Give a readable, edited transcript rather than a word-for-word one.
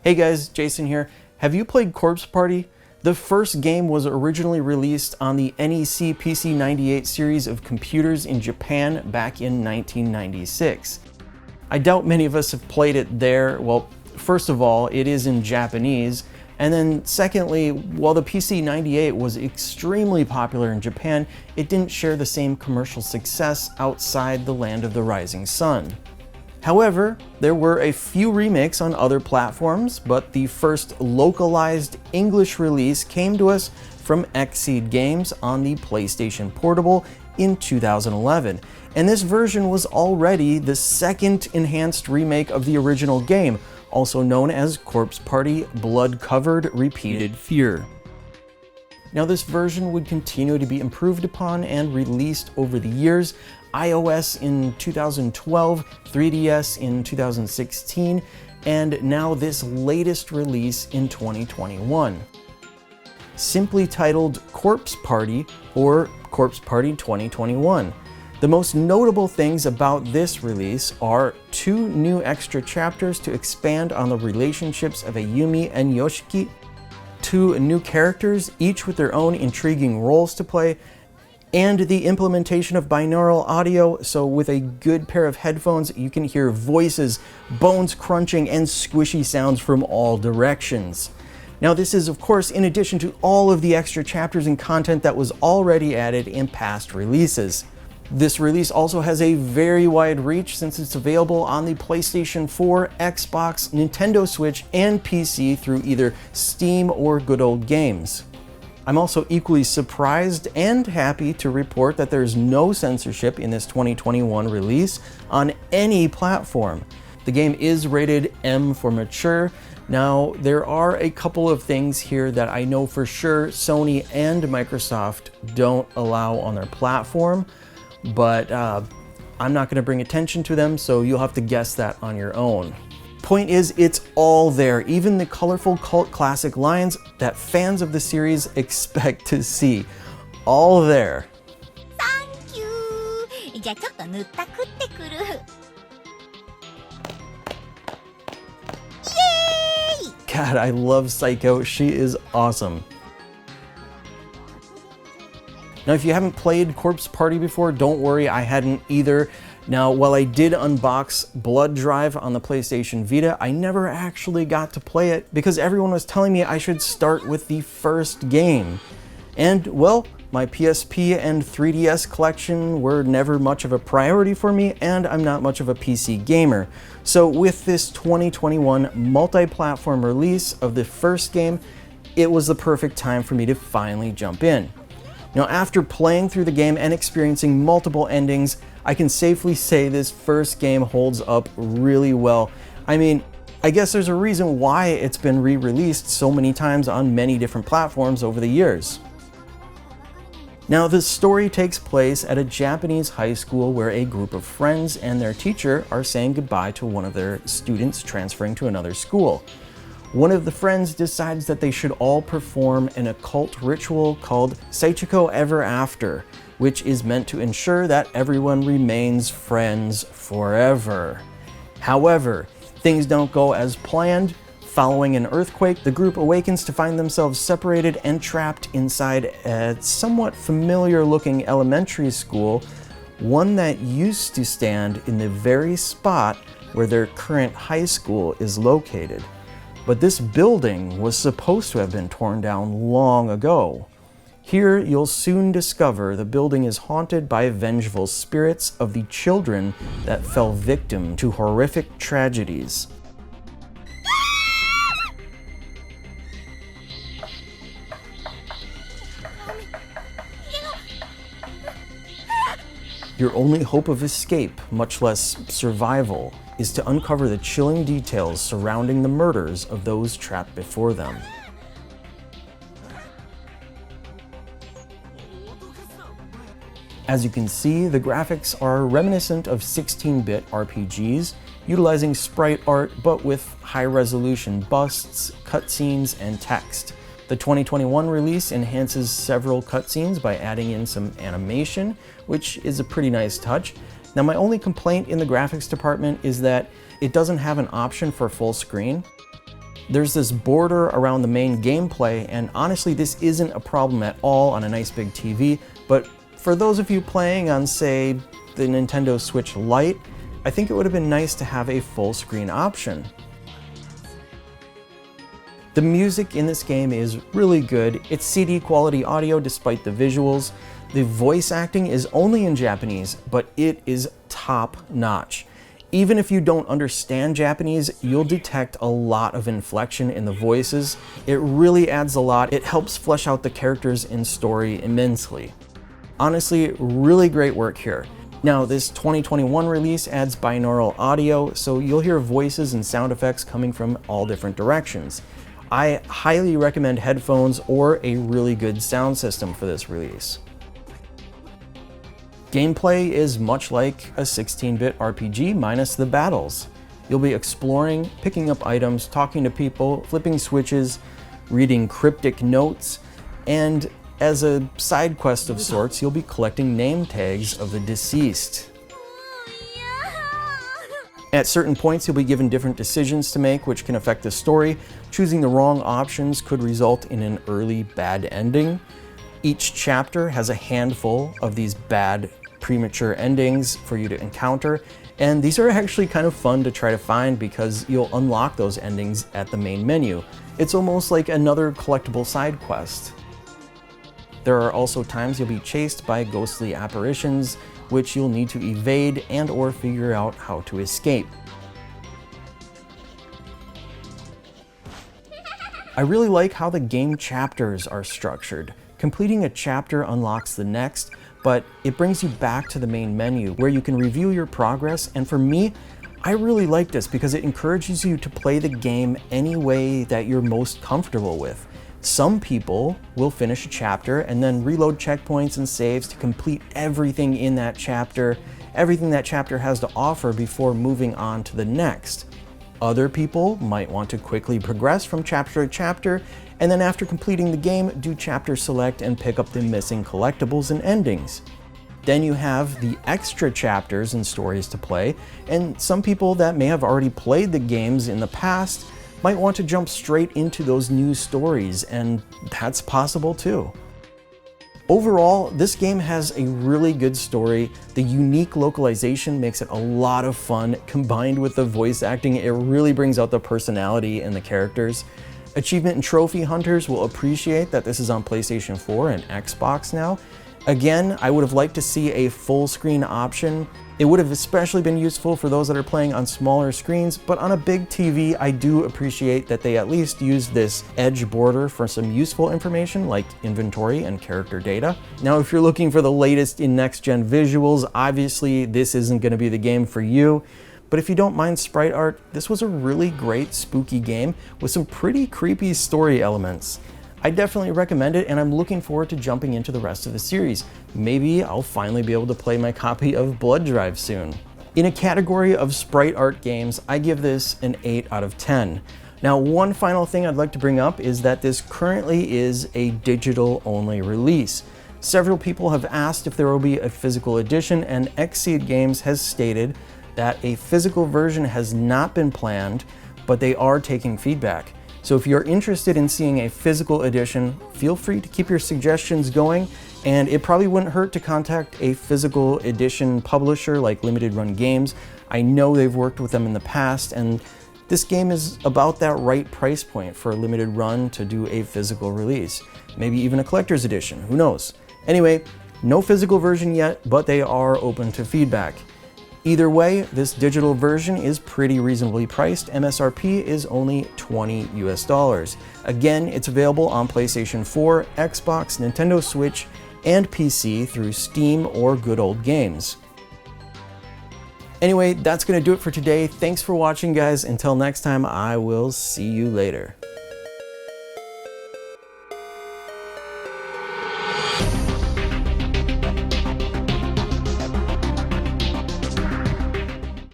Hey guys, Jason here. Have you played Corpse Party? The first game was originally released on the NEC PC98 series of computers in Japan back in 1996. I doubt many of us have played it there. Well, first of all, it is in Japanese. And then secondly, while the PC98 was extremely popular in Japan, it didn't share the same commercial success outside the land of the rising sun. However, there were a few remakes on other platforms, but the first localized English release came to us from Xseed Games on the PlayStation Portable in 2011. And this version was already the second enhanced remake of the original game, also known as Corpse Party Blood-Covered Repeated Fear. Now this version would continue to be improved upon and released over the years, iOS in 2012, 3DS in 2016, and now this latest release in 2021. Simply titled Corpse Party or Corpse Party 2021. The most notable things about this release are 2 new extra chapters to expand on the relationships of Ayumi and Yoshiki, 2 new characters, each with their own intriguing roles to play, and the implementation of binaural audio, so with a good pair of headphones, you can hear voices, bones crunching, and squishy sounds from all directions. Now this is of course in addition to all of the extra chapters and content that was already added in past releases. This release also has a very wide reach since it's available on the PlayStation 4, Xbox, Nintendo Switch, and PC through either Steam or Good Old Games. I'm also equally surprised and happy to report that there's no censorship in this 2021 release on any platform. The game is rated M for mature. Now, there are a couple of things here that I know for sure Sony and Microsoft don't allow on their platform, but I'm not going to bring attention to them, so you'll have to guess that on your own. Point is, it's all there, even the colorful cult classic lines that fans of the series expect to see. All there. Thank you. じゃあちょっと塗ったくってくる。Yay! God, I love Psycho. She is awesome. Now, if you haven't played Corpse Party before, don't worry, I hadn't either. Now, while I did unbox Blood Drive on the PlayStation Vita, I never actually got to play it because everyone was telling me I should start with the first game. And, well, my PSP and 3DS collection were never much of a priority for me, and I'm not much of a PC gamer. So with this 2021 multi-platform release of the first game, it was the perfect time for me to finally jump in. Now, after playing through the game and experiencing multiple endings, I can safely say this first game holds up really well. I mean, I guess there's a reason why it's been re-released so many times on many different platforms over the years. Now, the story takes place at a Japanese high school where a group of friends and their teacher are saying goodbye to one of their students transferring to another school. One of the friends decides that they should all perform an occult ritual called Seichiko Ever After, which is meant to ensure that everyone remains friends forever. However, things don't go as planned. Following an earthquake, the group awakens to find themselves separated and trapped inside a somewhat familiar-looking elementary school, one that used to stand in the very spot where their current high school is located. But this building was supposed to have been torn down long ago. Here, you'll soon discover the building is haunted by vengeful spirits of the children that fell victim to horrific tragedies. Your only hope of escape, much less survival, is to uncover the chilling details surrounding the murders of those trapped before them. As you can see, the graphics are reminiscent of 16-bit RPGs, utilizing sprite art but with high-resolution busts, cutscenes, and text. The 2021 release enhances several cutscenes by adding in some animation, which is a pretty nice touch. Now, my only complaint in the graphics department is that it doesn't have an option for full screen. There's this border around the main gameplay, and honestly, this isn't a problem at all on a nice big TV, but for those of you playing on, say, the Nintendo Switch Lite, I think it would have been nice to have a full screen option. The music in this game is really good. It's CD quality audio despite the visuals. The voice acting is only in Japanese, but it is top notch. Even if you don't understand Japanese, you'll detect a lot of inflection in the voices. It really adds a lot. It helps flesh out the characters and story immensely. Honestly, really great work here. Now, this 2021 release adds binaural audio, so you'll hear voices and sound effects coming from all different directions. I highly recommend headphones or a really good sound system for this release. Gameplay is much like a 16-bit RPG minus the battles. You'll be exploring, picking up items, talking to people, flipping switches, reading cryptic notes, and as a side quest of sorts, you'll be collecting name tags of the deceased. At certain points, you'll be given different decisions to make, which can affect the story. Choosing the wrong options could result in an early bad ending. Each chapter has a handful of these bad, premature endings for you to encounter, and these are actually kind of fun to try to find because you'll unlock those endings at the main menu. It's almost like another collectible side quest. There are also times you'll be chased by ghostly apparitions, which you'll need to evade and or figure out how to escape. I really like how the game chapters are structured. Completing a chapter unlocks the next, but it brings you back to the main menu where you can review your progress, and for me, I really like this because it encourages you to play the game any way that you're most comfortable with. Some people will finish a chapter and then reload checkpoints and saves to complete everything in that chapter, everything that chapter has to offer before moving on to the next. Other people might want to quickly progress from chapter to chapter, and then after completing the game, do chapter select and pick up the missing collectibles and endings. Then you have the extra chapters and stories to play, and some people that may have already played the games in the past might want to jump straight into those new stories, and that's possible too. Overall, this game has a really good story. The unique localization makes it a lot of fun. Combined with the voice acting, it really brings out the personality in the characters. Achievement and trophy hunters will appreciate that this is on PlayStation 4 and Xbox now. Again, I would have liked to see a full screen option. It would have especially been useful for those that are playing on smaller screens, but on a big TV, I do appreciate that they at least use this edge border for some useful information like inventory and character data. Now, if you're looking for the latest in next-gen visuals, obviously this isn't going to be the game for you. But if you don't mind sprite art, this was a really great spooky game with some pretty creepy story elements. I definitely recommend it, and I'm looking forward to jumping into the rest of the series. Maybe I'll finally be able to play my copy of Blood Drive soon. In a category of sprite art games, I give this an 8 out of 10. Now, one final thing I'd like to bring up is that this currently is a digital-only release. Several people have asked if there will be a physical edition, and Xseed Games has stated that a physical version has not been planned, but they are taking feedback. So if you're interested in seeing a physical edition, feel free to keep your suggestions going, and it probably wouldn't hurt to contact a physical edition publisher like Limited Run Games. I know they've worked with them in the past, and this game is about that right price point for a limited run to do a physical release. Maybe even a collector's edition, who knows? Anyway, no physical version yet, but they are open to feedback. Either way, this digital version is pretty reasonably priced. MSRP is only $20 US. Again, it's available on PlayStation 4, Xbox, Nintendo Switch, and PC through Steam or Good Old Games. Anyway, that's gonna do it for today. Thanks for watching, guys. Until next time, I will see you later.